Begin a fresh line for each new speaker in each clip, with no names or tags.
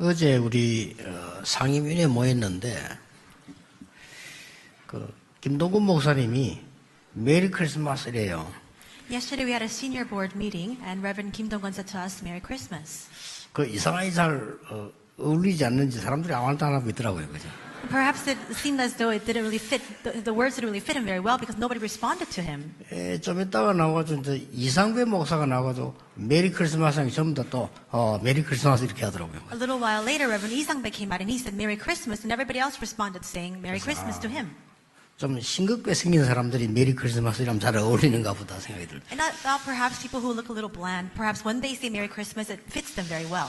어제 우리 상임위원회 모였는데 김동근 목사님이 메리 크리스마스래요.
Yesterday we had a senior board meeting and Reverend Kim Dong-gun said to us, Merry Christmas.
이상하게 잘 어울리지 않는지 사람들이 아무 말도 안 하고 있더라고요. 그죠?
Perhaps it seemed as though it didn't really fit, the words didn't really fit him very well because nobody responded to him.
좀 이따가 나와가지고 이제 이상배 목사가 나와가지고 메리 크리스마스 하니 전부 다 또 메리 크리스마스 이렇게 하더라고요.
A little while later, Reverend Lee Sang-bae came out and he said, Merry Christmas, and everybody else responded saying, Merry Christmas to him.
좀 싱겁게 생긴 사람들이 메리 크리스마스 이러면 잘 어울리는가 보다 생각이 들어요.
And I thought perhaps people who look a little bland, perhaps when they say Merry Christmas, it fits them very well.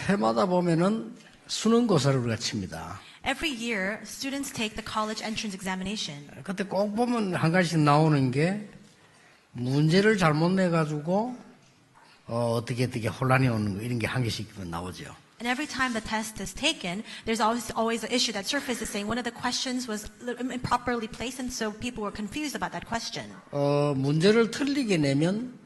해마다 보면은 수능고사를 우리가 칩니다.
Every year, students take the college entrance examination.
그때 꼭 보면 한 가지씩 나오는 게 문제를 잘못 내가지고 어떻게 혼란이 오는 거 이런 게 한 개씩 나오죠.
And every time the test is taken, there's always an issue that surfaces saying one of the questions was improperly placed, and so people were confused about that question.
문제를 틀리게 내면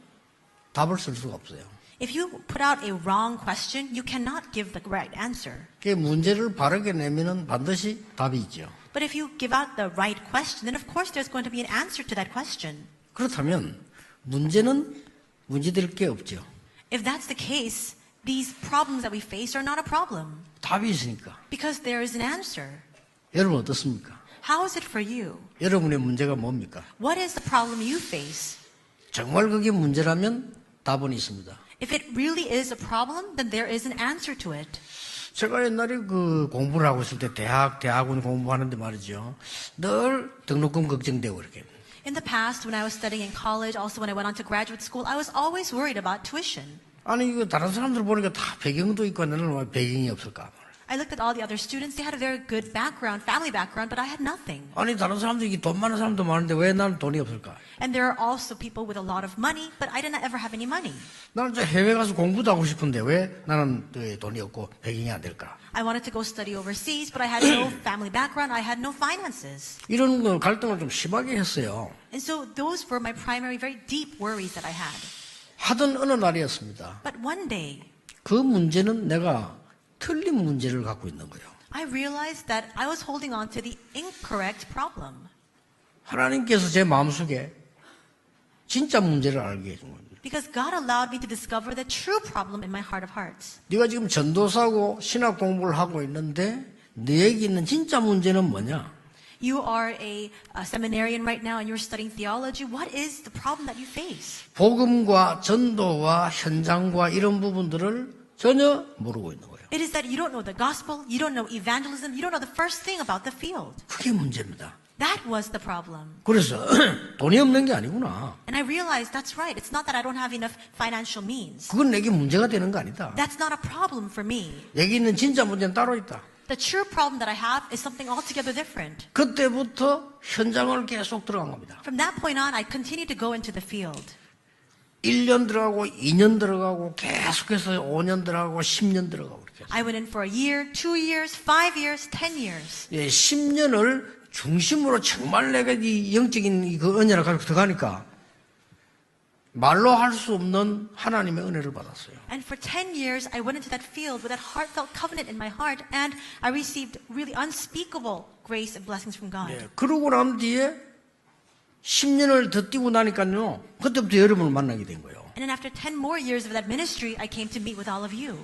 답을 쓸 수가 없어요.
If you put out a wrong question, you cannot give the right answer.
그 문제를 바르게 내면은 반드시 답이 있죠.
But if you give out the right question, then of course there's going to be an answer to that question.
그렇다면 문제는 문제될 게 없죠.
If that's the case, these problems that we face are not a problem.
답이 있으니까.
Because there is an answer.
여러분 어떻습니까?
How is it for you?
여러분의 문제가 뭡니까?
What is the problem you face?
정말 그게 문제라면 답은 있습니다.
If it really is a problem, then there is an answer to it.
제가 옛날에 공부를 하고 있을 때 대학원 공부하는데 말이죠. 늘 등록금 걱정되고 이렇게.
In the past, when I was studying in college, also when I went on to graduate school, I was always worried about tuition.
아니 이거 다른 사람들 보니까 다 배경도 있고 나는 왜 배경이 없을까?
I looked at all the other students. They had a very good background, family background, but I had nothing.
아니 다른 사람들이 돈 많은 사람도 많은데 왜 나는 돈이 없을까?
And there are also people with a lot of money, but I didn't ever have any money.
나는 저 해외 가서 공부도 하고 싶은데 왜 나는 돈이 없고 배경이 안 될까?
I wanted to go study overseas, but I had no family background. I had no finances.
이런 거 갈등을 좀 심하게 했어요.
And so those were my primary, very deep worries that I had.
하던 어느 날이었습니다.
But one day,
그 문제는 내가 틀린 문제를 갖고 있는 거예요.
I realized that I was holding on to the incorrect problem.
하나님께서 제 마음속에 진짜 문제를 알게 해준 겁니다.
Because God allowed me to discover the true problem in my heart of hearts.
네가 지금 전도사고 신학 공부를 하고 있는데 너에게 있는 진짜 문제는 뭐냐?
You are a seminarian right now and you're studying theology. What is the problem that you face?
복음과 전도와 현장과 이런 부분들을 전혀 모르고 있는 거예요.
It is that you don't know the gospel, you don't know evangelism, you don't know the first thing about the field.
그게 문제입니다.
That was the problem.
그래서 돈이 없는 게 아니구나.
And I realized that's right. It's not that I don't have enough financial means.
그건 내게 문제가 되는 거 아니다.
That's not a problem for me.
여기 있는 진짜 문제는 따로 있다.
The true problem that I have is something altogether different.
그때부터 현장을 계속 들어간 겁니다.
From that point on, I continued to go into the field.
1년 들어가고 2년 들어가고 계속해서 5년 들어가고 10년 들어가고 그렇게.
I went in for a year, 2 years, 5 years, 10 years.
10년을 중심으로 정말 내가 이 영적인 그 은혜를 가지고 들어가니까 말로 할 수 없는 하나님의 은혜를 받았어요.
And for 10 years, I went into that field with that heartfelt covenant in my heart, and I received really unspeakable grace and blessings from God.
그러고 난 뒤에 10년을 더 뛰고 나니까요. 그때부터 여러분을 만나게 된 거예요.
And then after 10 more years of that ministry, I came to meet with all of you.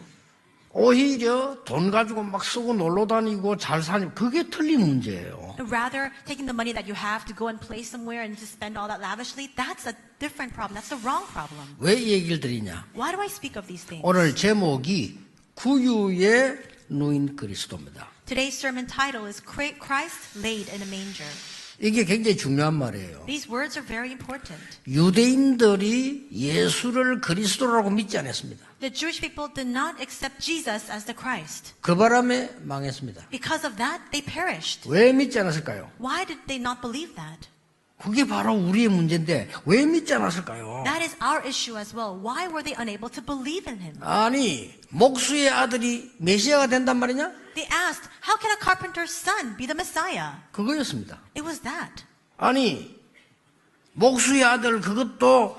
오히려 돈 가지고 막 쓰고 놀러 다니고 잘 사니 그게 틀린 문제예요.
Rather, taking the money that you have to go and play somewhere and to spend all that lavishly, that's a different problem. That's the wrong problem.
왜 이 얘기를 드리냐?
Why do I speak of these things?
오늘 제목이 구유의 누인 그리스도입니다.
Today's sermon title is Christ laid in a manger.
이게 굉장히 중요한 말이에요.
These words are very important.
유대인들이 예수를 그리스도라고 믿지 않았습니다.
The Jewish people did not accept Jesus as the Christ.
그 바람에 망했습니다.
Because of that, they perished.
왜 믿지 않았을까요?
Why did they not believe that?
그게 바로 우리의 문제인데 왜 믿지 않았을까요?
That is our issue as well. Why were they unable to believe in him?
아니, 목수의 아들이 메시아가 된단 말이냐?
They asked, how can a carpenter's son be the Messiah?
그거였습니다.
It was that.
아니, 목수의 아들 그것도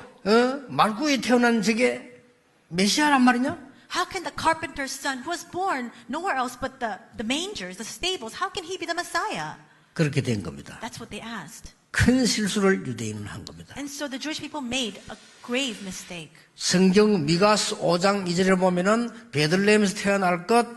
말구에 태어난 저게 메시아란 말이냐?
How can the carpenter's son, who was born nowhere else but the mangers, the stables, how can he be the Messiah?
그렇게 된 겁니다.
That's what they asked.
큰 실수를 유대인은 한 겁니다.
And so the Jewish people made a grave mistake.
성경 미가스 5장 2절에 보면은 베들레헴에서 태어날 것,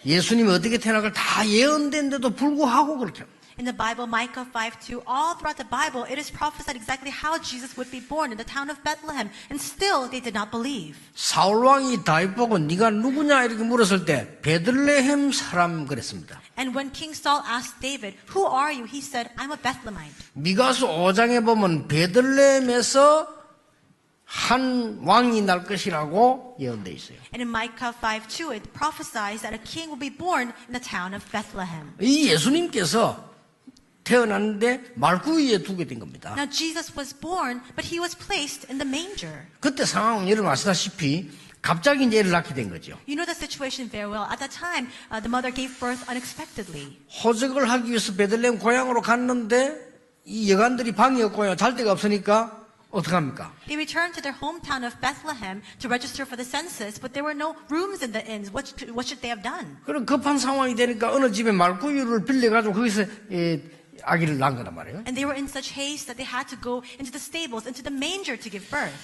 예수님이 어떻게 태어날 걸 다 예언된데도 불구하고 그렇게 합니다.
In the Bible, Micah 5:2, all throughout the Bible, it is prophesied exactly how Jesus would be born in the town of Bethlehem. And still, they did not believe.
사울 왕이 다윗 보고 네가 누구냐 이렇게 물었을 때 베들레헴 사람 그랬습니다.
And when King Saul asked David, who are you? He said, I'm a Bethlehemite.
미가스 5장에 보면 베들레헴에서 한 왕이 날 것이라고 예언되어 있어요.
And in Micah 5:2, it prophesies that a king will be born in the town of Bethlehem.
이 예수님께서 태어났는데 말구이에 두게 된 겁니다.
Now Jesus was born, but he was placed in the manger.
그때 상황은 여러분 아시다시피 갑자기 이제 애를 낳게 된 거죠.
You know the situation very well. At that time, the mother gave birth unexpectedly.
호적을 하기 위해서 베들레헴 고향으로 갔는데 이 여관들이 방이 없고요. 잘 데가 없으니까 어떡합니까?
They returned to their hometown of Bethlehem to register for the census, but there were no rooms in the inns. What should they have done?
그럼 급한 상황이 되니까 어느 집에 말구이를 빌려가지고 거기서 아기를 낳은 거란 말이에요.
And they were in such haste that they had to go into the stables, into the manger to give birth.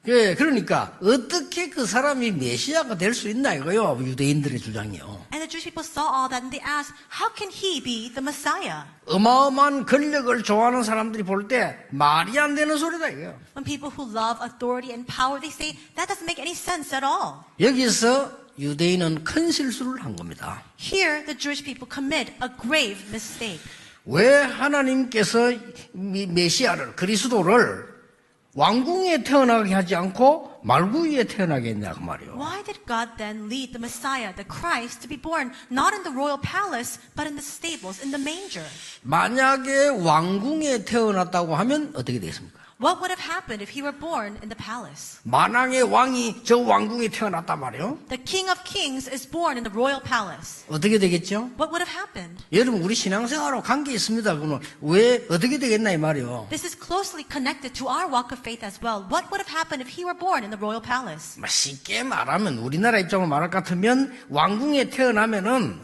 예, 그러니까 어떻게 그 사람이 메시아가 될 수 있나 이거요. 유대인들의 주장이요.
And the Jewish people saw all that and they asked, how can he be the Messiah?
어마어마한 권력을 좋아하는 사람들이 볼 때 말이 안 되는 소리다 이거요.
When people who love authority and power, they say, that doesn't make any sense at all.
여기서 유대인은 큰 실수를 한 겁니다.
Here, the Jewish people commit a grave mistake.
왜 하나님께서 메시아를 그리스도를 왕궁에 태어나게 하지 않고 말구이에 태어나게 했냐 그 말이에요.
Why did God then lead the Messiah, the Christ, to be born not in the royal palace, but in the stables, in the manger?
만약에 왕궁에 태어났다고 하면 어떻게 되겠습니까?
What would have happened if he were born in the palace?
만왕의 왕이 저 왕궁에 태어났단 말이에요.
The King of Kings is born in the royal palace.
어떻게 되겠죠?
What would have happened?
여러분 우리 신앙생활하고 관계 있습니다. 그러면 왜 어떻게 되겠나 이 말이에요.
This is closely connected to our walk of faith as well. What would have happened if he were born in the royal palace?
쉽게 말하면 우리나라 입장으로 말할 것 같으면 왕궁에 태어나면은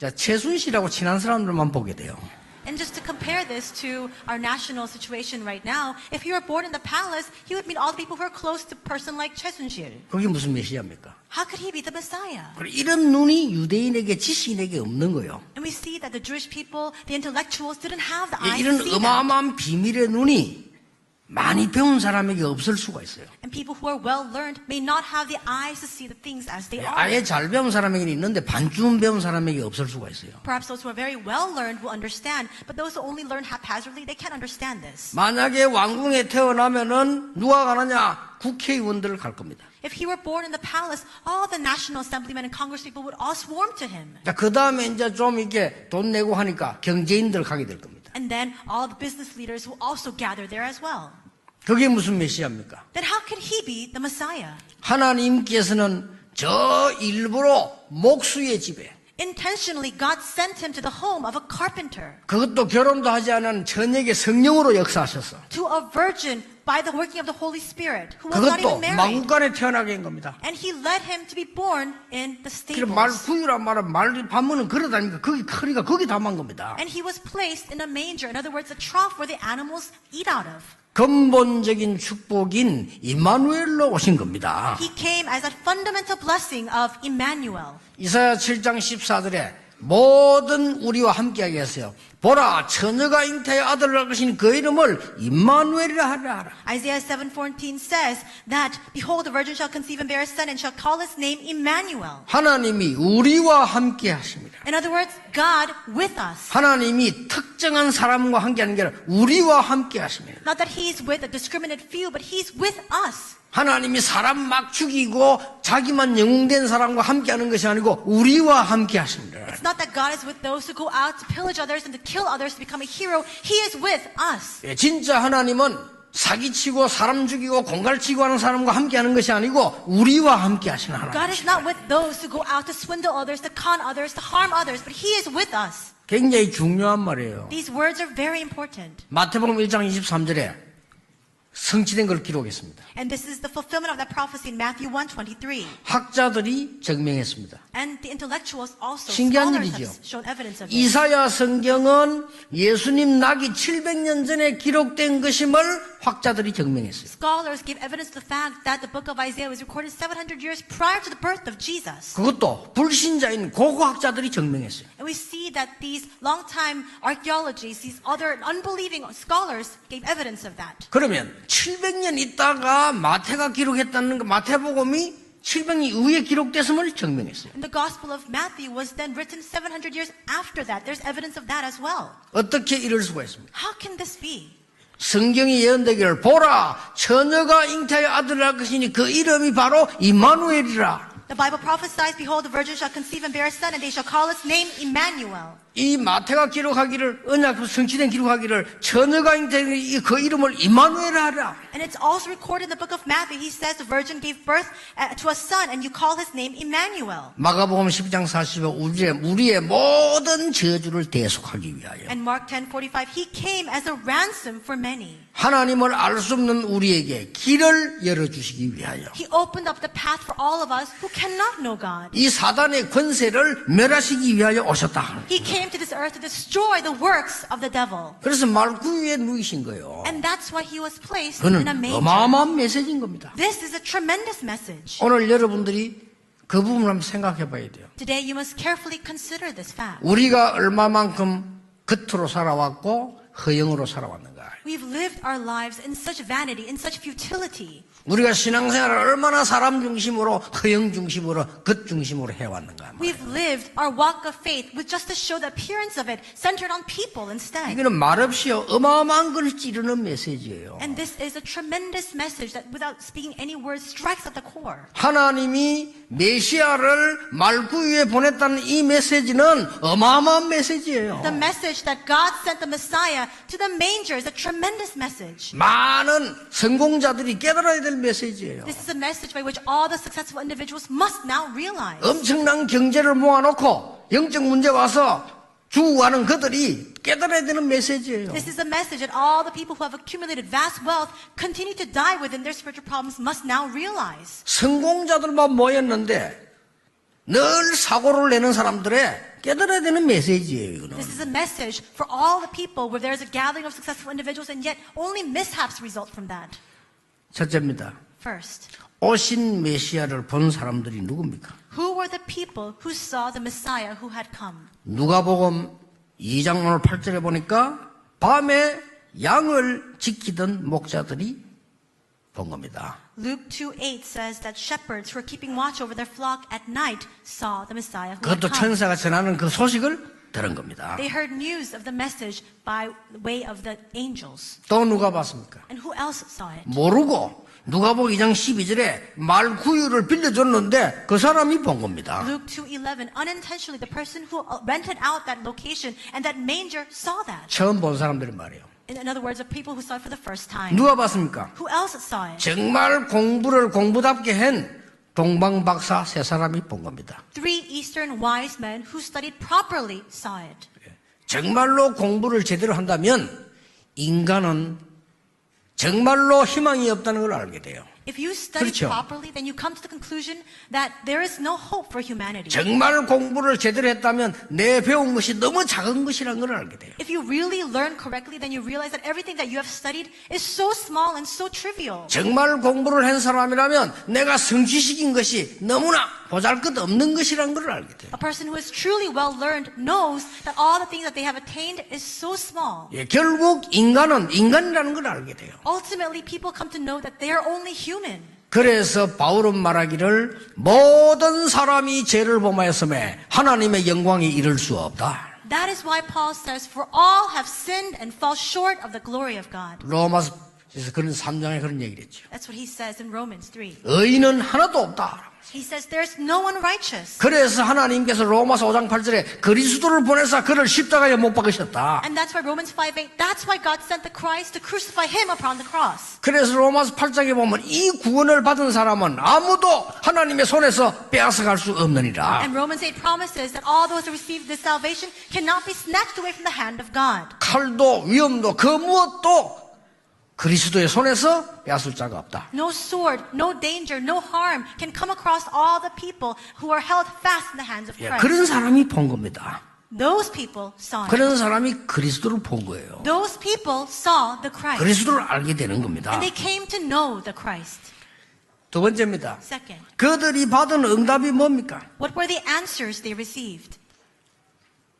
최순실하고 친한 사람들만 보게 돼요.
And just to compare this to our national situation right now, if he were born in the palace, he would meet all the people who are close to a person like Choi Soon-sil.
그게 무슨 메시아입니까?
How could he be the Messiah?
이런 눈이 유대인에게 지식인에게 없는 거예요.
And we see that the Jewish people, the intellectuals, didn't have the eyes to
이런
see that.
어마어마한 비밀의 눈이 많이 배운 사람에게 없을 수가 있어요.
And people who are well learned may not have the eyes to see the things as they are.
아예 잘 배운 사람에게는 있는데 반쯤 배운 사람에게 없을 수가 있어요.
Perhaps those who are very well learned will understand, but those who only learn haphazardly, they can't understand this.
만약에 왕궁에 태어나면은 누가 가느냐? 국회의원들 갈 겁니다.
If he were born in the palace, all the National Assemblymen and Congress people would all swarm to him.
자, 그 다음에 이제 좀 이렇게 돈 내고 하니까 경제인들 가게 될 겁니다.
And then all the business leaders will also gather there as well.
그게 무슨 메시아입니까?
Then how can he be the Messiah?
하나님께서는 저 일부러 목수의 집에
Intentionally, God sent him to the home of a carpenter,
그것도 결혼도 하지 않은 처녀에게 성령으로 역사하셔서
to a virgin by the working of the Holy Spirit, who was not
그것도
even married.
마구간에 태어나게 한 겁니다.
And he led him to be born in the
그래 말
stables.
구유란 말은 말 반문은 걸어다니까 거기 커리가 거기 담은 겁니다.
And he was placed in a manger, in other words, a trough where the animals eat out of.
근본적인 축복인 임마누엘로 오신 겁니다.
He came as a fundamental blessing of Emmanuel.
이사야 7장 14절에 모든 우리와 함께하게 하세요. 보라 처녀가 잉태하여 아들을 낳을 것이니 그 이름을 임마누엘이라 하라.
Isaiah 7:14 says that, behold, the virgin shall conceive and bear a son and shall call his name Emmanuel.
하나님이 우리와 함께 하십니다.
In other words, God with us.
하나님이 특정한 사람과 함께하는 게 아니라 우리와 함께 하십니다.
Not that he's with a discriminate few, but he's with us.
하나님이 사람 막 죽이고 자기만 영웅된 사람과 함께하는 것이 아니고 우리와 함께 하십니다.
It's not that God is with those who go out to pillage others and to kill others to become a hero. He is with us.
진짜 하나님은 사기치고 사람 죽이고 공갈치고 하는 사람과 함께하는 것이 아니고 우리와 함께 하시는
God
하나님.
is not with those who go out to swindle others, to con others, to harm others, but He is with us.
굉장히 중요한 말이에요.
These words are very important.
마태복음 1장 23절에 성취된 걸 기록했습니다.
And this is the fulfillment of that prophecy in Matthew 1:23.
학자들이 증명했습니다.
And the intellectuals also,
신기한
scholars
일이죠.
have shown evidence of it.
이사야 성경은 예수님 나기 700년 전에 기록된 것임을 학자들이 증명했어요.
Scholars give evidence to the fact that the book of Isaiah was recorded 700 years prior to the birth of Jesus.
그것도 불신자인 고고학자들이 증명했어요.
And we see that these long-time archaeologists, these other unbelieving scholars gave evidence of that.
그러면 700년 있다가 마태가 기록했다는 거, 마태복음이 700년 이후에 기록됐음을 증명했어요.
And the Gospel of Matthew was then written 700 years after that. There's evidence of that as well.
어떻게 이럴 수가 있습니까?
How can this be?
성경이 예언되기를 보라 처녀가 잉태하여 아들을 낳을 것이니 그 이름이 바로 임마누엘이라.
The Bible prophesies, behold, the virgin shall conceive and bear a son, and they shall call his name Emmanuel.
이 마태가 기록하기를 언약 성취된 기록하기를 처녀가 잉태하여 그 이름을 임마누엘 하라.
And it's also recorded in the book of Matthew. He says the virgin gave birth to a son, and you call his name Emmanuel.
마가복음 10장 40절 우리의 모든 저주를 대속하기 위하여.
And Mark 10:45, he came as a ransom for many.
하나님을 알 수 없는 우리에게 길을 열어주시기 위하여.
He opened up the path for all of us who cannot know God.
이 사단의 권세를 멸하시기 위하여 오셨다.
He came to this earth to destroy the works of the devil.
그래서 말구 위에 누이신 거예요.
And that's why he was placed in a
그는
manger.
어마어마한 메시지인 겁니다.
This is a tremendous message.
오늘 여러분들이 그 부분을 한번 생각해 봐야 돼요.
Today you must carefully consider this fact.
우리가 얼마만큼 겉으로 살아왔고 허영으로 살아왔는가.
We've lived our lives in such vanity, in such futility.
우리가 신앙생활을 얼마나 사람 중심으로 허영 중심으로 겉 중심으로 해왔는가.
We've lived our walk of faith with just to show the appearance of it, centered on people instead.
이거는 말없이요 어마어마한 걸 찌르는 메시지예요.
And this is a tremendous message that without speaking any words strikes at the core.
하나님이 메시아를 말구 위에 보냈다는 이 메시지는 어마어마한 메시지예요.
The message that God sent the Messiah to the manger is a tremendous message.
많은 성공자들이 깨달아야 될 메시지예요.
This is a message by which all the successful individuals must now realize.
엄청난 경제를 모아놓고 영적 문제 와서 죽어가는 그들이 깨달아야 되는 메시지예요.
This is a message that all the people who have accumulated vast wealth continue to die within their spiritual problems must now realize.
성공자들만 모였는데 늘 사고를 내는 사람들의 깨달아야 되는 메시지예요. 이거는.
This is a message for all the people where there is a gathering of successful individuals and yet only mishaps result from that.
첫째입니다.
First,
오신 메시아를 본 사람들이 누굽니까?
who were the people who saw the Messiah who had come?
누가복음 2장 오늘 8절에 보니까 밤에 양을 지키던 목자들이 본 겁니다.
Luke 2:8 says that shepherds who were keeping watch over their flock at night saw the Messiah who had
그것도
come.
천사가 전하는 그 소식을 들은 겁니다.
They heard news of the message by way of the angels.
또 누가 봤습니까?
And who else saw it?
모르고 누가복음 2장 12절에 말 구유를 빌려줬는데 그 사람이 본 겁니다.
Luke 2:11, unintentionally, the person who rented out that location and that manger saw that.
처음 본 사람들이 말이에요.
In other words, the people who saw it for the first time.
누가 봤습니까?
Who else saw it?
정말 공부를 공부답게 한 동방박사 세 사람이 본 겁니다.
3 Eastern wise men who studied properly saw it.
정말로 공부를 제대로 한다면 인간은 정말로 희망이 없다는 걸 알게 돼요.
If you study
그렇죠.
properly, then you come to the conclusion that there is no hope for humanity.
정말 공부를 제대로 했다면 내 배운 것이 너무 작은 것이라는 걸 알게 돼요.
If you really learn correctly, then you realize that everything that you have studied is so small and so trivial.
정말 공부를 한 사람이라면 내가 성취시킨 것이 너무나 보잘것없는 것이라는 걸 알게 돼요.
A person who is truly well learned knows that all the things that they have attained is so small.
예, 결국 인간은 인간이라는 걸 알게 돼요.
Ultimately, people come to know that they are only human.
그래서 바울은 말하기를 모든 사람이 죄를 범하였음에 하나님의 영광에 이를 수 없다.
That is why Paul says, for all have sinned and fall short of the glory of God.
로마서에서 그런 3장에 그런 얘기를 했죠.
That's what he says in Romans 3.
의인은 하나도 없다.
He says there's no one righteous.
그래서 하나님께서 로마서 5장 8절에 그리스도를 보내사 그를 십자가에 못 박으셨다.
And that's why Romans 5:8, that's why God sent the Christ to crucify him upon the cross.
그래서 로마서 8장에 보면 이 구원을 받은 사람은 아무도 하나님의 손에서 빼앗아갈 수 없느니라.
And Romans 8 promises that all those who receive this salvation cannot be snatched away from the hand of God.
칼도 위험도 그 무엇도 그리스도의 손에서 빼앗을 자가 없다.
No sword, no danger, no harm can come across all the people who are held fast in the hands of
예,
Christ.
그런 사람이 본 겁니다.
Those people saw it.
그런 사람이 그리스도를 본 거예요.
Those people saw the Christ.
그리스도를 알게 되는 겁니다.
And they came to know the Christ.
두 번째입니다.
Second,
그들이 받은 응답이 뭡니까?
what were the answers they received?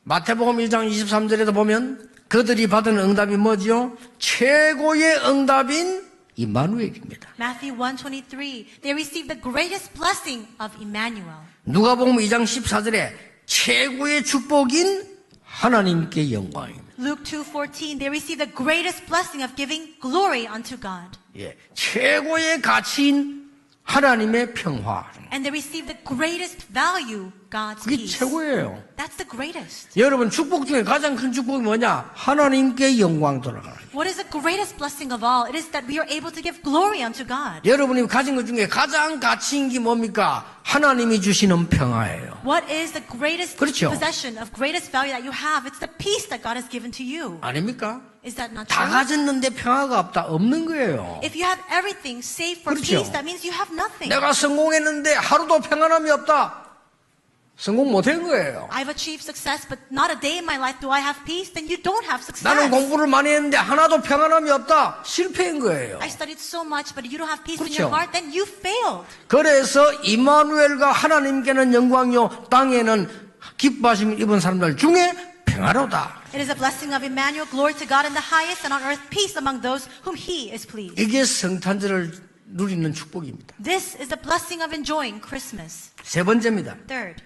마태복음 1장 23절에도 보면 그들이 받은 응답이 뭐지요? 최고의 응답인 임마누엘입니다.
Matthew 1:23, they received the greatest blessing of Emmanuel.
누가복음 2장 14절에 최고의 축복인 하나님께 영광입니다.
Luke 2:14, they received the greatest blessing of giving glory unto God.
예, 최고의 가치인 하나님의 평화.
And they received the greatest value, God's
그게
peace.
최고예요.
That's the greatest.
여러분 축복 중에 가장 큰 축복이 뭐냐? 하나님께 영광 돌아가는 거예요.
What is the greatest blessing of all? It is that we are able to give glory unto God.
여러분이 가진 것 중에 가장 가치인 게 뭡니까? 하나님이 주시는 평화예요.
What is the greatest
그렇죠.
possession of greatest value that you have? It's the peace that God has given to you.
아닙니까?
Is that not
다
true?
가졌는데 평화가 없다. 없는 거예요.
If you have everything save for
그렇죠.
peace, that means you have nothing.
내가 성공했는데 하루도 평안함이 없다. 성공 못한 거예요.
I've achieved success, but not a day in my life do I have peace, then you don't have success.
나는 공부를 많이 했는데 하나도 평안함이 없다. 실패한 거예요.
I studied so much, but you don't have peace in
그렇죠.
your heart, then you failed.
그래서 임마누엘과 하나님께는 영광이요 땅에는 기뻐하심을 입은 사람들 중에 평화로다.
It is a blessing of Emmanuel, glory to God in the highest, and on earth peace among those whom He is pleased.
이게 성탄절을 누리는 축복입니다.
This is the blessing of enjoying Christmas.
세 번째입니다.
Third,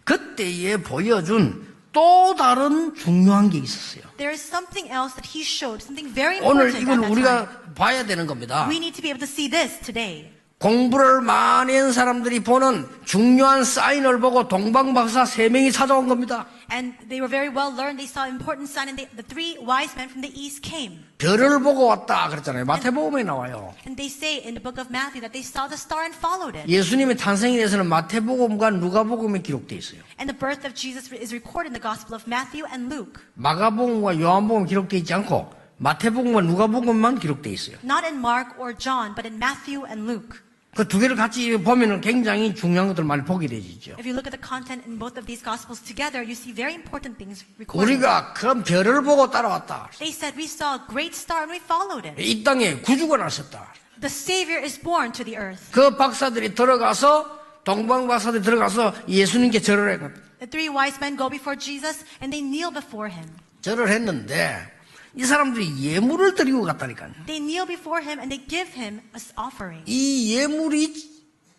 그때에 보여준 또 다른 중요한 게 있었어요.
there is something else that He showed, something very
오늘
important at
이걸
that time.
우리가 봐야 되는 겁니다.
We need to be able to see this today.
공부를 많이 한 사람들이 보는 중요한 사인을 보고 동방박사 3명이 찾아온 겁니다.
And they were very well learned. They saw an important sign, and the three wise men from the east came.
별을 보고 왔다 그랬잖아요. 마태복음에 나와요.
And they say in the book of Matthew that they saw the star and followed it.
예수님의 탄생에 대해서는 마태복음과 누가복음에 기록되어 있어요.
And the birth of Jesus is recorded in the Gospel of Matthew and Luke.
마가복음과 요한복음 기록되어 있지 않고 마태복음과 누가복음만 기록되어 있어요.
Not in Mark or John, but in Matthew and Luke.
그 두 개를 같이 보면 굉장히 중요한 것들 많이 보게 되죠.
If you look at the content in both of these Gospels together, you see very important things recorded.
우리가 그 별을 보고 따라왔다.
They said, we saw a great star and we followed it.
이 땅에 구주가 나셨다.
The Savior is born to the earth.
그 박사들이 들어가서 동방박사들이 들어가서 예수님께 절을 했거든.
The three wise men go before Jesus and they kneel before Him.
절을 했는데 이 사람들이 예물을 드리고 갔다니까요.
They kneel before Him and they give Him an offering.
이 예물이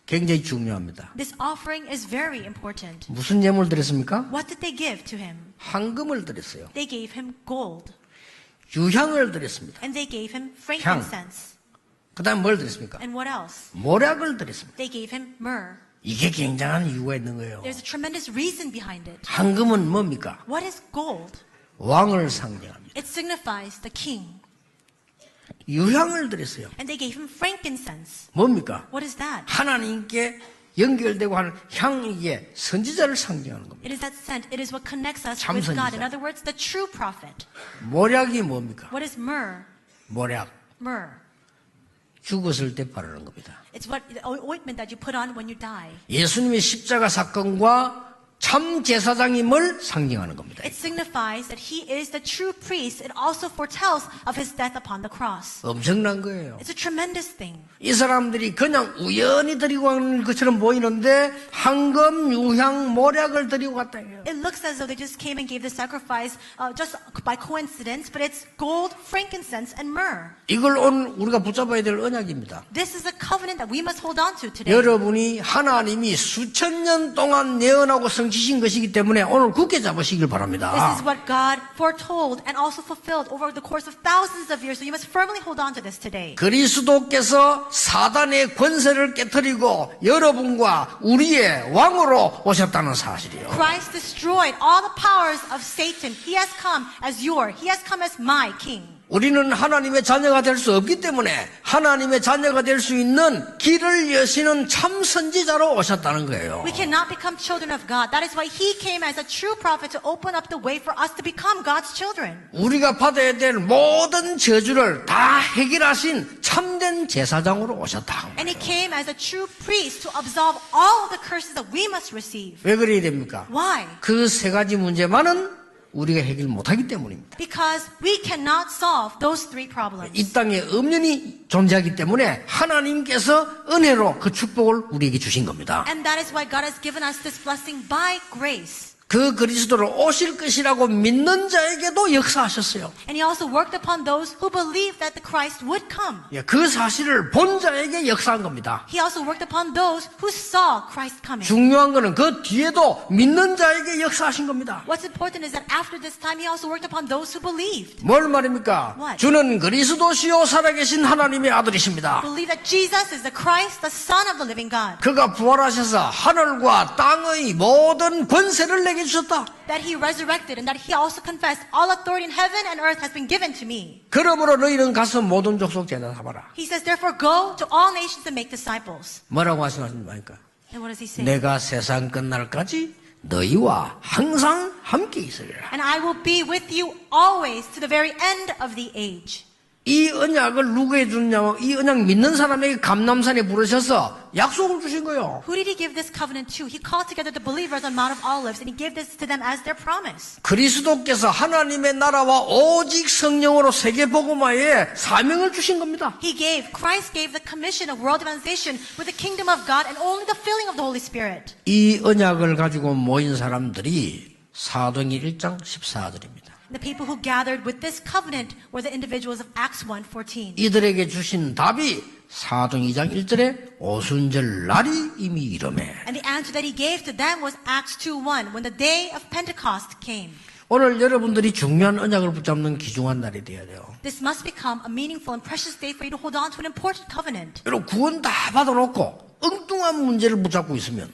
굉장히 중요합니다.
This offering is very important.
무슨 예물 드렸습니까?
What did they give to Him?
황금을 드렸어요.
They gave Him gold.
유향을 드렸습니다.
And they gave Him frankincense.
그 다음 뭘 드렸습니까?
And what else?
모략을 드렸습니다.
They gave Him myrrh.
이게 굉장한 이유가 있는 거예요.
There's a tremendous reason behind it.
황금은 뭡니까?
What is gold?
왕을 상징합니다.
It signifies the king.
유향을 드렸어요.
And they gave Him frankincense.
뭡니까?
What is that?
하나님께 연결되고 하는 향이게 선지자를 상징하는 겁니다.
It is that scent. It is what connects us
참
with God.
선지자.
In other words, the true prophet.
모략이 뭡니까?
What is myrrh?
모략.
Myrrh.
죽었을 때 바르는 겁니다.
It's what the ointment that you put on when you die.
예수님의 십자가 사건과 참 제사장임을 상징하는 겁니다.
It signifies that He is the true priest. It also foretells of His death upon the cross.
엄청난 거예요.
It's a tremendous thing.
이 사람들이 그냥 우연히 드리고 가는 것처럼 보이는데 황금, 유향, 모략을 드리고 갔다 해요.
It looks as though they just came and gave the sacrifice just by coincidence, but it's gold, frankincense, and myrrh.
이걸 오늘 우리가 붙잡아야 될 언약입니다.
This is a covenant that we must hold on to today.
여러분이 하나님이 수천 년 동안 예언하고 성취신 것이기 때문에 오늘 굳게 잡으시길
This
바랍니다.
is what God foretold and also fulfilled over the course of thousands of years. So you must firmly hold on to this today.
그리스도께서 사단의 권세를 깨뜨리고 여러분과 우리의 왕으로 오셨다는 사실이요.
Christ destroyed all the powers of Satan. He has come as He has come as my king.
우리는 하나님의 자녀가 될 수 없기 때문에 하나님의 자녀가 될 수 있는 길을 여시는 참 선지자로 오셨다는 거예요.
We cannot become children of God. That is why He came as a true prophet to open up the way for us to become God's children.
우리가 받아야 될 모든 저주를 다 해결하신 참된 제사장으로 오셨다.
And He came as a true priest to absolve all of the curses that we must receive.
왜 그래야 됩니까?
Why?
그 세 가지 문제만은 우리가 해결 못하기 때문입니다.
Because we cannot solve those three problems.
이 땅에 엄연히 존재하기 때문에 하나님께서 은혜로 그 축복을 우리에게 주신 겁니다.
And that is why God has given us this blessing by grace.
그 그리스도를 오실 것이라고 믿는 자에게도 역사하셨어요.
And He also worked upon those who believed that the Christ would come.
예, 그 사실을 본 자에게 역사한 겁니다.
He also worked upon those who saw Christ coming.
중요한 거는 그 뒤에도 믿는 자에게 역사하신 겁니다.
What's important is that after this time, He also worked upon those who believed.
뭘 말입니까?
What?
주는 그리스도시요 살아계신 하나님의 아들이십니다.
Believe that Jesus is the Christ, the Son of the living God.
그가 부활하셔서 하늘과 땅의 모든 권세를 내게 주셨다.
That He resurrected and that He also confessed all authority in heaven and earth has been given to me.
그러므로 너희는 가서 모든 족속 제자하라.
He says, therefore go to all nations and make disciples.
뭐라고 하시나십니까?
And what does He say?
내가 세상 끝날까지 너희와 항상 함께 있으리라.
And I will be with you always to the very end of the age.
이 언약을 누구에게 주느냐면 이 언약 믿는 사람에게 감람산에 부르셔서 약속을 주신 거예요.
Who did He give this covenant to? He called together the believers on Mount of Olives and He gave this to them as their promise.
그리스도께서 하나님의 나라와 오직 성령으로 세계복음화에 사명을 주신 겁니다.
Christ gave the commission of world evangelization with the kingdom of God and only the filling of the Holy Spirit.
이 언약을 가지고 모인 사람들이 사도행전 1장 14절입니다.
The people who gathered with this covenant were the individuals of Acts 1:14.
이들에게 주신 답이 사도행전 2장 1절에 오순절 날이 이미 이르매.
And the answer that He gave to them was Acts 2:1, when the day of Pentecost came.
오늘 여러분들이 중요한 언약을 붙잡는 귀중한 날이 되어야 돼요.
This must become a meaningful and precious day for you to hold on to an important covenant.
여러분 구원 다 받아놓고 엉뚱한 문제를 붙잡고 있으면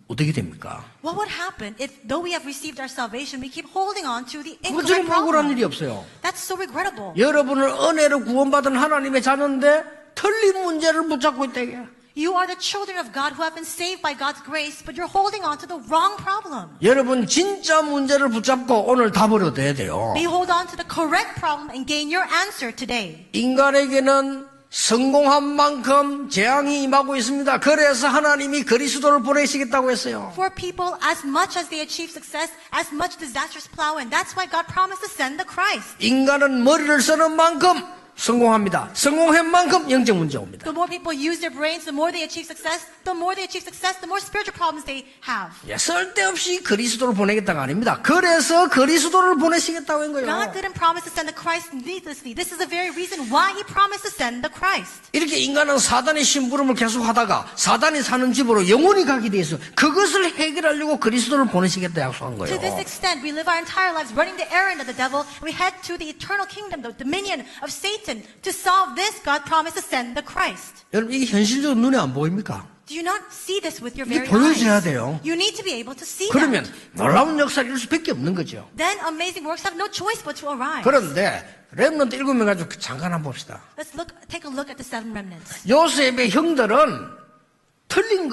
어떻게 됩니까?
What would happen if, though we have received our salvation, we keep holding on to the
그것을
incorrect
억울한
problem?
일이 없어요.
That's so regrettable.
여러분은 은혜로 구원받은 하나님의 자녀인데 틀린 문제를 붙잡고 있다 이게.
You are the children of God who have been saved by God's grace, but you're holding on to the wrong problem.
여러분 진짜 문제를 붙잡고 오늘 답을 얻어야 돼요.
May you hold on to the correct problem and gain your answer today.
인간에게는 성공한 만큼 재앙이 임하고 있습니다. 그래서 하나님이 그리스도를 보내시겠다고 했어요.
For people, as much as they achieve success, as much disasters plow in. That's why God promised to send the Christ.
인간은 머리를 쓰는 만큼 성공합니다. 성공한 만큼 영적 문제 옵니다.
The more people use their brains, the more they achieve success, the more spiritual problems they have.
예, 쓸데없이 그리스도를 보내겠다가 아닙니다. 그래서 그리스도를 보내시겠다고 한 거예요.
God didn't promise to send the Christ needlessly. This is the very reason why He promised to send the Christ.
이렇게 인간은 사단의 심부름을 계속 하다가 사단이 사는 집으로 영원히 가게 돼 있어요. 그것을 해결하려고 그리스도를 보내시겠다 약속한 거예요.
To this extent, we live our entire lives running the errand of the devil, and we head to the eternal kingdom, the dominion of Satan. To solve this, God promised to send the Christ.
여러분 이게 현실적으로 눈에 안 보입니까?
Do you not see this with your
이게
very
보여져야
eyes?
돼요.
You need to be able to see
그러면
that.
놀라운 역사를 이룰 수밖에 없는 거죠.
Then amazing works have no choice but to arise.
그런데 렘넌트 7명 가지고 잠깐 한번 봅시다.
Let's take a look at the seven remnants.
요셉의 형들은 틀린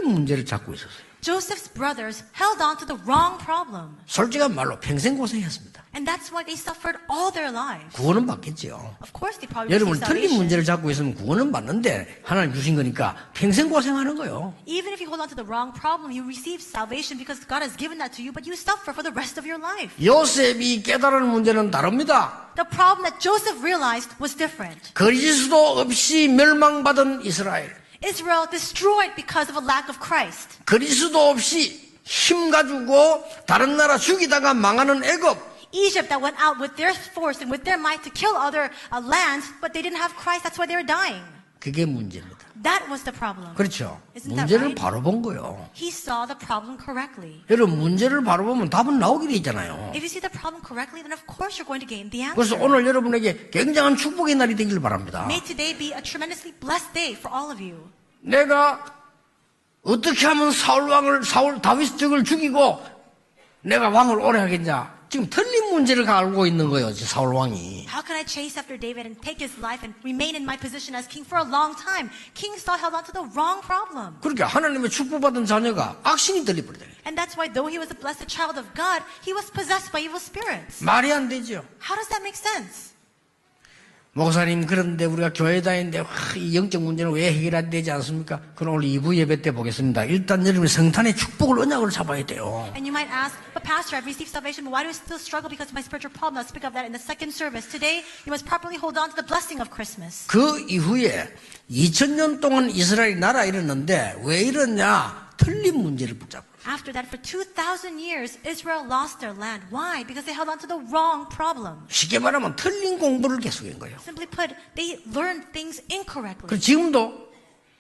문제를 잡고 있었어요.
Joseph's brothers held on to the wrong problem.
솔직한 말로 평생 고생했습니다.
And that's why they suffered all their lives.
구원은 받겠지요.
Of course they probably
여러분
received
틀린
salvation.
문제를 잡고 있으면 구원은 받는데 하나님 주신 거니까 평생 고생하는 거예요.
Even if you hold on to the wrong problem, you receive salvation because God has given that to you, but you suffer for the rest of your life.
요셉이 깨달은 문제는 다릅니다.
The problem that Joseph realized was different.
그리스도 없이 멸망받은 이스라엘.
Israel destroyed because of a lack of Christ.
그리스도 없이 힘 가지고 다른 나라 죽이다가 망하는 애굽.
Egypt that went out with their force and with their might to kill other lands, but they didn't have Christ. That's why they were dying.
그게 문제입니다.
That was the problem.
그렇죠.
Isn't that
문제를
right?
바로 본 거예요.
He saw the problem correctly.
여러분 문제를 바로 보면 답은 나오게 돼 있잖아요.
If you see the problem correctly, then of course you're going to gain the
그래서
answer.
오늘 여러분에게 굉장한 축복의 날이 되길 바랍니다.
May today be a tremendously blessed day for all of you.
내가 어떻게 하면 사울 다윗 적을 죽이고 내가 왕을 오래 하겠냐? 지금 틀린 문제를 알고 있는 거예요, 사울 왕이.
How can I chase after David and take his life and remain in my position as king for a long time? King Saul held on to the wrong problem.
그러니까 하나님의 축복받은 자녀가 악신이 들려버리다.
And that's why though he was a blessed child of God, he was possessed by evil spirits.
말이 안 되죠.
How does that make sense?
목사님, 그런데 우리가 교회 다니는데 이 영적 문제는 왜 해결 안 되지 않습니까? 그럼 오늘 2부 예배 때 보겠습니다. 일단 여러분이 성탄의 축복을 언약으로 잡아야 돼요.
And you might ask, but Pastor, I've received salvation, but why do I still struggle because of my spiritual problem? I'll speak of that in the second service. Today, you must properly hold on to the blessing of Christmas.
그 이후에 2000년 동안 이스라엘이 나라 이랬는데 왜 이러냐? 틀린 문제를 붙잡고.
After that, for 2,000 years, Israel lost their land. Why? Because they held on to the wrong problem.
쉽게 말하면 틀린 공부를 계속한 거예요.
Simply put, they learned things incorrectly.
그래서 지금도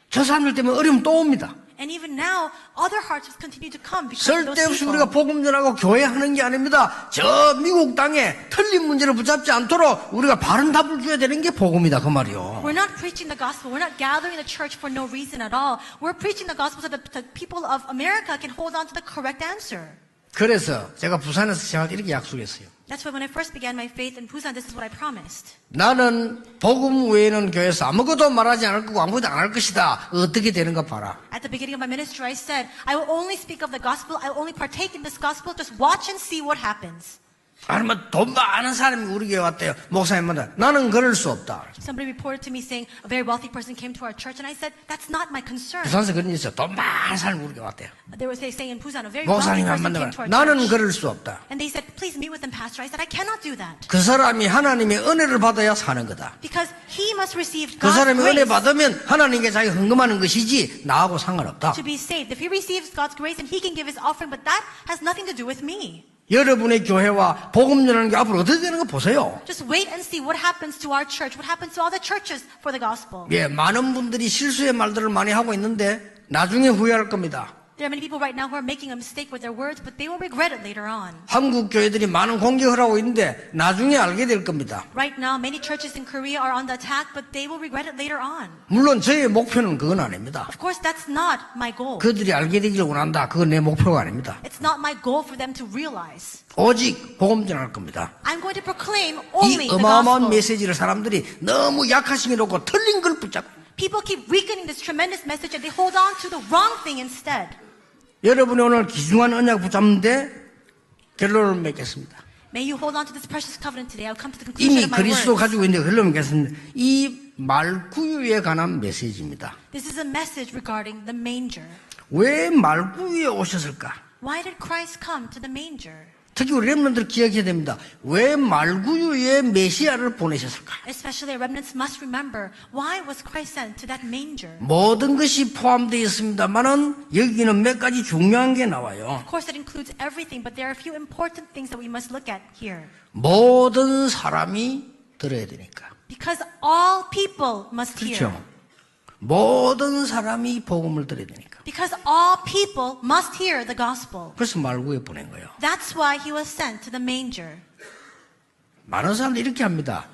저 사람들 때문에 어려움 또 옵니다.
And even now, other hardships continue to come because of those
쓸데없이
people.
우리가 복음 전하고 교회 하는 게 아닙니다. 저 미국 땅에 틀린 문제를 붙잡지 않도록 우리가 바른 답을 줘야 되는 게 복음이다 그 말이요.
We're not preaching the gospel. We're not gathering the church for no reason at all. We're preaching the gospel so that the people of America can hold on to the correct answer.
그래서 제가 부산에서 제가 이렇게 약속했어요.
That's why when I first began my faith in Busan, this is what I promised.
나는 복음 외에는 교회에서 아무것도 말하지 않을 거고 아무것도 안 할 것이다. 어떻게 되는가 봐라.
At the beginning of my ministry, I said, I will only speak of the gospel. I will only partake in this gospel. Just watch and see what happens.
아니면 돈 많은 사람이 우리 교회 왔대요. 목사님마다 나는 그럴 수 없다.
Somebody reported to me saying a very wealthy person came to our church, and I said, that's not my concern.
부산에서 그런 일이 있어요. 돈 많은 사람이 우리 교회 왔대요.
They were saying in Busan, a very wealthy
목사님 안
person
만나면
came to our
나는
church.
그럴 수 없다.
And they said, please meet with him, Pastor. I said, I cannot do that.
그 사람이 하나님의 은혜를 받아야 사는 거다.
Because he must receive
그
God's
사람이 은혜
grace
받으면 하나님께 자기가 헌금하는 것이지 나하고 상관없다.
to be saved. If he receives God's grace, then he can give his offering, but that has nothing to do with me.
여러분의 교회와 복음 전하는 게 앞으로 어떻게 되는 거 보세요.
Just wait and see what happens to our church, what happens to all the churches for the gospel.
예, 많은 분들이 실수의 말들을 많이 하고 있는데 나중에 후회할 겁니다.
There are many people right now who are making a mistake with their words, but they will regret it later on.
한국 교회들이 많은 공격을 하고 있는데 나중에 알게 될 겁니다.
Right now, many churches in Korea are on the attack, but they will regret it later on.
물론 저의 목표는 그건 아닙니다.
Of course, that's not my goal.
그들이 알게 되기를 원한다. 그건 내 목표가 아닙니다.
It's not my goal for them to realize.
오직 복음 전할 겁니다.
I'm going to proclaim
이
only the
어마어마한
gospel.
메시지를 사람들이 너무 약하심이 놓고 틀린 걸 붙잡고
People keep weakening this tremendous message and they hold on to the wrong thing instead.
여러분이 오늘 귀중한 언약 붙잡는데 결론을 맺겠습니다.
May you hold on to this precious covenant today. I'll come to the
이미
conclusion of my
그리스도
words.
가지고 있는데 결론을 맺겠습니다. 이 말구유에 관한 메시지입니다.
This is a message regarding the manger.
왜 말구유에 오셨을까?
Why did Christ come to the manger?
특히 우리 렘넌트들 기억해야 됩니다. 왜 말구유에 메시아를 보내셨을까?
Especially remnants must remember, why was Christ sent to that manger?
모든 것이 포함되어 있습니다만은 여기는 몇 가지 중요한 게 나와요.
Of course, that includes everything, but there are a few important things that we must look at here.
모든 사람이 들어야 되니까.
Because all people must hear.
그렇죠. 모든 사람이 복음을 들어야 되니까.
Because all people must hear the gospel.
그래서 말구에 보낸 거예요.
That's why he was sent to the manger.
많은 사람들이 이렇게 합니다.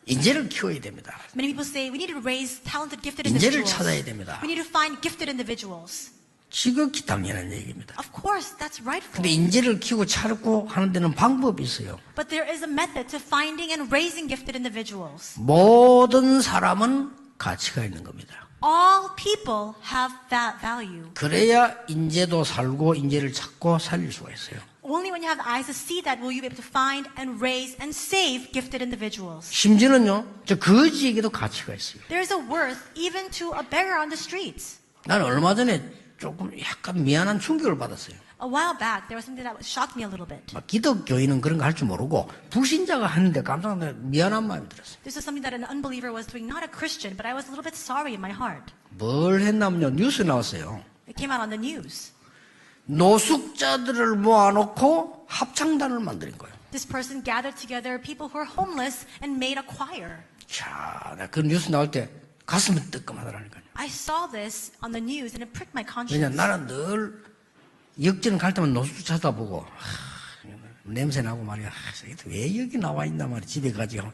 인재를 키워야 됩니다.
Many people say we need to raise talented, gifted
인재를
individuals.
찾아야 됩니다.
We need to find gifted individuals.
지극히 당연한 얘기입니다.
Of course, that's rightful.
근데 인재를 키우고 찾고 하는 데는 방법이 있어요.
But there is a method to finding and raising gifted individuals.
모든 사람은 가치가 있는 겁니다.
All people have that value.
그래야 인재도 살고 인재를 찾고 살릴 수가 있어요.
Only when you have eyes to see that will you be able to find and raise and save gifted individuals.
심지어는요, 저 거지에게도 가치가 있어요.
There is a worth even to a beggar on the streets.
나는 얼마 전에 조금 약간 미안한 충격을 받았어요.
A while back, there was something that shocked me a little bit.
막 기독교인은 그런 거 할 줄 모르고 불신자가 하는데 깜짝 놀라 미안한 마음이 들었어요.
This is something that an unbeliever was doing, not a Christian, but I was a little bit sorry in my heart.
뭘 했냐면요, 뉴스에 나왔어요.
It came out on the news.
노숙자들을 모아놓고 합창단을 만드는 거예요.
This person gathered together people who are homeless and made a choir.
자, 나 그 뉴스 나올 때 가슴이 뜨끔하더라니까요.
I saw this on the news and it pricked my
왜냐,
conscience.
나는 늘 역전 갈 때만 노숙자 쳐다보고 냄새 나고 말이야. 왜 여기 나와 있나 말이야. 집에 가지고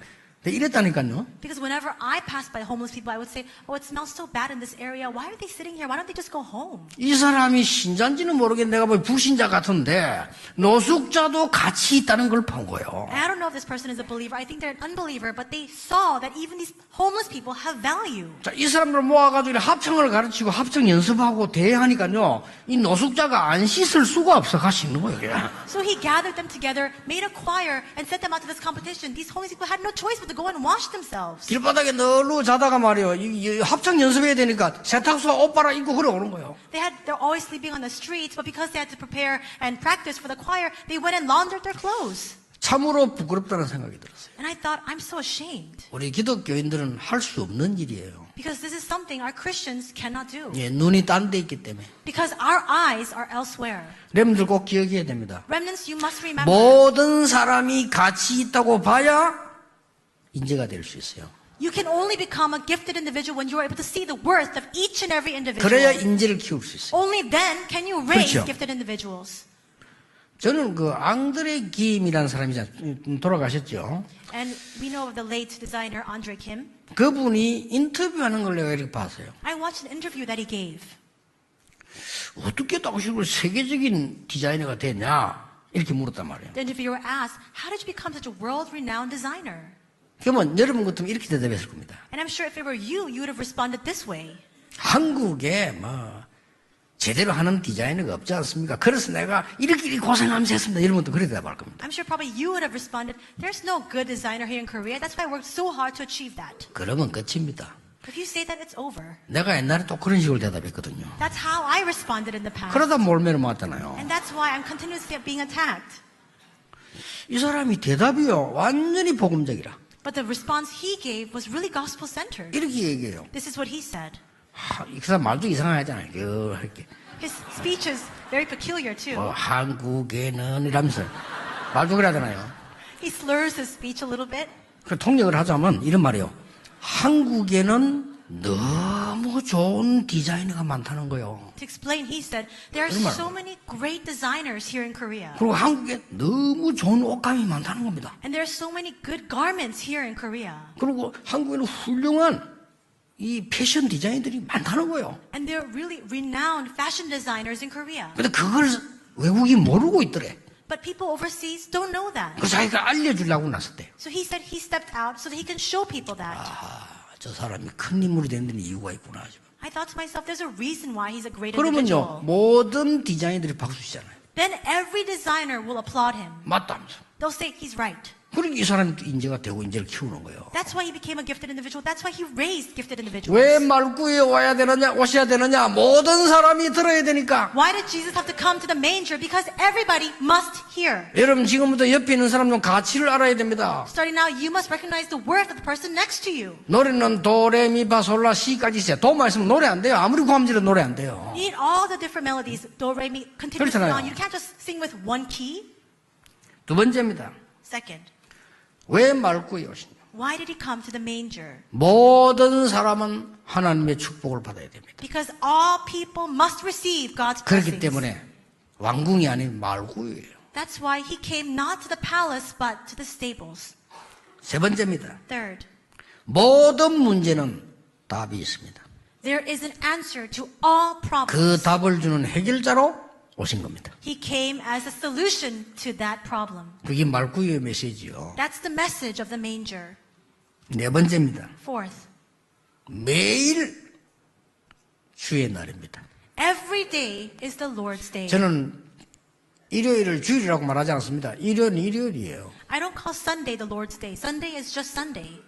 이랬다니까요.
Because whenever I pass by homeless people, I would say, oh, it smells so bad in this area. Why are they sitting here? Why don't they just go home?
이 사람이 신자인지는 모르겠는데 내가 보기 불신자 같은데 노숙자도 같이 있다는 걸 본 거예요.
And I don't know if this person is a believer. I think they're an unbeliever, but they saw that even these homeless people have value.
자, 이 사람들 모아가지고 합청을 가르치고 합청 연습하고 대회하니까요. 이 노숙자가 안 씻을 수가 없어 같이 있는 거예요. 그냥.
So he gathered them together, made a choir, and sent them out to this competition. These homeless people had no choice but to go and wash themselves.
길바닥에 널로 자다가 말이에요. 이 합청 연습해야 되니까 세탁소 옷 빨아 입고 그래 오는 거예요.
They're always sleeping on the streets, but because they had to prepare and practice for the choir, they went and laundered their clothes.
참으로 부끄럽다는 생각이 들었어요.
And I thought, I'm so ashamed.
우리 기독교인들은 할 수 없는 일이에요.
Because this is something our Christians cannot do.
예, 눈이 딴 데 있기 때문에.
Because our eyes are elsewhere.
여러분들 꼭 기억해야 됩니다.
Remnants, you must remember.
모든 사람이 같이 있다고 봐야 인재가 될 수 있어요.
You can only become a gifted individual when you are able to see the worth of each and every individual.
그래야 인재를 키울 수 있어요.
Only then can you raise
그렇죠.
gifted individuals.
저는 그 앙드레 김이라는 사람이 돌아가셨죠.
And we know of the late designer Andre Kim.
그분이 인터뷰하는 걸 내가 이렇게 봤어요.
I watched an interview that he gave.
어떻게 당신을 세계적인 디자이너가 됐냐? 이렇게 물었단 말이에요.
The interviewer asked, how did you become such a world-renowned designer?
그러면 여러분 같으면 이렇게 대답했을 겁니다.
And I'm sure if it were you, you would have responded this way.
한국에 뭐 제대로 하는 디자이너가 없지 않습니까? 그래서 내가 이렇게 고생하면서 했습니다. 이런 것도 그래 대답할 겁니다.
I'm sure probably you would have responded, there's no good designer here in Korea. That's why I worked so hard to achieve that.
그러면 끝입니다.
If you say that, it's over.
내가 옛날에 또 그런 식으로 대답했거든요.
That's how I responded in the past.
그러다 몰매를 맞잖아요.
And that's why I'm continuously being attacked.
이 사람이 대답이요. 완전히 복음적이라.
But the response he gave was really gospel-centered.
이렇게 얘기해요.
This is what he said.
이 사람 말도 이상하잖아요. 이렇게.
His speech is very peculiar too.
한국에는 이러면서 말도 그래야 되나요?
He slurs his speech a little bit.
그 통역을 하자면 이런 말이에요. 한국에는 너무 좋은 디자이너가 많다는 거예요.
To explain, he said, there are
얼마나?
so many great designers here in Korea.
그리고 한국에 너무 좋은 옷감이 많다는 겁니다.
And there are so many good garments here in Korea.
그리고 한국에는 훌륭한 이 패션 디자인들이 많다는 거예요.
And there are really renowned fashion designers in Korea.
근데 그걸 외국이 모르고 있더래.
But people overseas don't know that.
그 자기가 알려주려고 나섰대요.
So he said he stepped out so that he can show people that.
저 사람이 큰 인물이 되는 데는 이유가 있구나.
I thought to myself, there's a reason why he's a great
그러면요,
individual.
모든 디자인들이 박수 치잖아요.
Then every designer will applaud him.
맞다면서.
They'll say he's right.
그러니까 이 사람이 인재가 되고 인재를 키우는 거예요.
That's why he became a gifted individual. That's why he raised gifted individuals.
왜 말구에 와야 되느냐, 오셔야 되느냐? 모든 사람이 들어야 되니까.
Why did Jesus have to come to the manger? Because everybody must hear.
여러분 지금부터 옆에 있는 사람 좀 가치를 알아야 됩니다.
Starting now, you must recognize the worth of the person next to you.
노래는 도레미파솔라 시까지 있어요. 도만 있으면 노래 안 돼요. 아무리 고함질은 노래 안 돼요.
You need all the different melodies. Do, re, mi, continuously
그렇잖아요.
on. You can't just sing with one key.
두 번째입니다.
Second,
왜 말구에 오시냐?
why did he come to the manger?
모든 사람은 하나님의 축복을 받아야 됩니다.
Because all people must receive God's
그렇기
blessings.
때문에 왕궁이 아닌 말구예요.
That's why he came not to the palace but to the stables.
세 번째입니다.
Third,
모든 문제는 답이 있습니다.
there is an answer to all
그
problems.
답을 주는 해결자로 오신 겁니다.
He came as a solution to that problem.
그게 말구의 메시지요.
That's the message of the manger.
네 번째입니다.
Fourth,
매일 주의 날입니다.
every day is the Lord's day.
저는 일요일을 주일이라고 말하지 않습니다. 일요일은 일요일이에요.
I don't call Sunday the Lord's day. Sunday is just Sunday.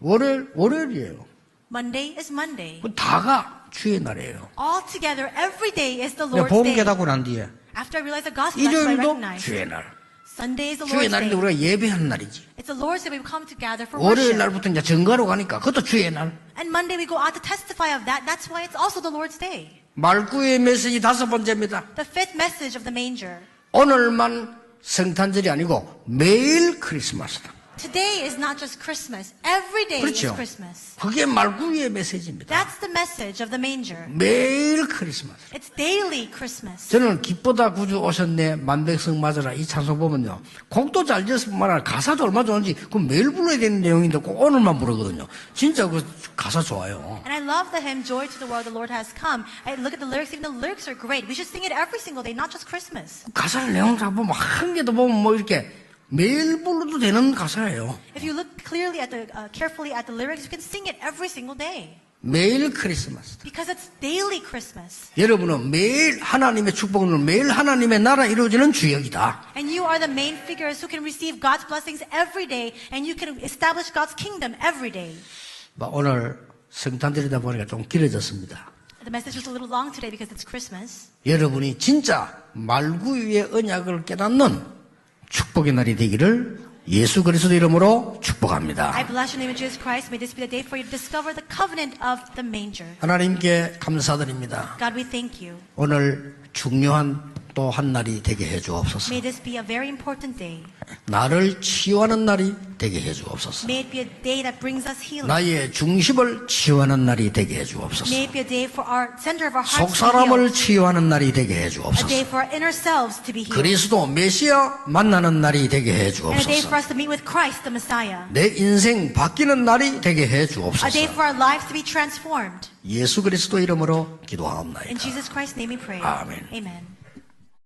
월요일이에요.
Monday is Monday.
다가 주의 날이에요.
All together, every day is the
내가
Lord's
복음
day.
깨닫고 난 뒤에
After I realize the gospel, that's what I
일요일도
recognize.
주의 날.
Sunday is the
주의
Lord's
날인데
day.
우리가 예배하는 날이지.
It's the Lord's day we come together for
월요일
worship.
날부터 이제 증거로 가니까 그것도 주의 날.
And Monday we go out to testify of that. That's why it's also the Lord's day.
말구의 메시지 다섯 번째입니다.
The fifth message of the manger.
오늘만 성탄절이 아니고 매일 크리스마스다.
Today is not just Christmas. Every day
그렇죠.
is Christmas.
그게 말구의 메시지입니다.
That's the message of the manger.
매일 크리스마스.
It's daily Christmas.
저는 기쁘다 구주 오셨네 만백성 맞으라 이 찬송 보면요. 곡도 잘 지어서 뿐만 아니라 가사도 얼마나 좋은지 그 매일 불러야 되는 내용인데 꼭 오늘만 부르거든요. 진짜 그 가사 좋아요.
And I love the hymn Joy to the World, the Lord has come. I look at the lyrics, even the lyrics are great. We should sing it every single day, not just Christmas.
가사를 내용 잘 보면 한 개도 보면 뭐 이렇게 매일 불러도 되는 가사예요.
If you look clearly at carefully at the lyrics, you can sing it every single day.
매일 크리스마스.
Because it's daily Christmas.
여러분은 매일 하나님의 축복을 매일 하나님의 나라 이루어지는 주역이다.
And you are the main figures who can receive God's blessings every day, and you can establish God's kingdom every day.
오늘 성탄 드리다 보니까 좀 길어졌습니다.
The message was a little long today because it's Christmas.
여러분이 진짜 말구유의 언약을 깨닫는 축복의 날이 되기를 예수 그리스도 이름으로 축복합니다.
I bless your name in Jesus Christ. May this be the day for you to discover the covenant of the manger.
하나님께 감사드립니다.
God, we thank you.
오늘 중요한 또 한 날이 되게 해 주옵소서.
May this be a very important day.
나를 치유하는 날이 되게 해 주옵소서.
May it be a day that brings us healing.
나의 중심을 치유하는 날이 되게 해 주옵소서.
May it be a day for our center of our hearts
속
to be
사람을
healed.
치유하는 날이 되게 해
A day
주옵소서.
for our inner selves to be healed.
그리스도 메시아 만나는 날이 되게 해
And a day
주옵소서.
for us to meet with Christ, the Messiah.
내 인생 바뀌는 날이 되게 해
A day
주옵소서.
for our lives to be transformed.
예수 그리스도 이름으로 기도하옵나이다.
In Jesus Christ's name we pray.
아멘.
Amen.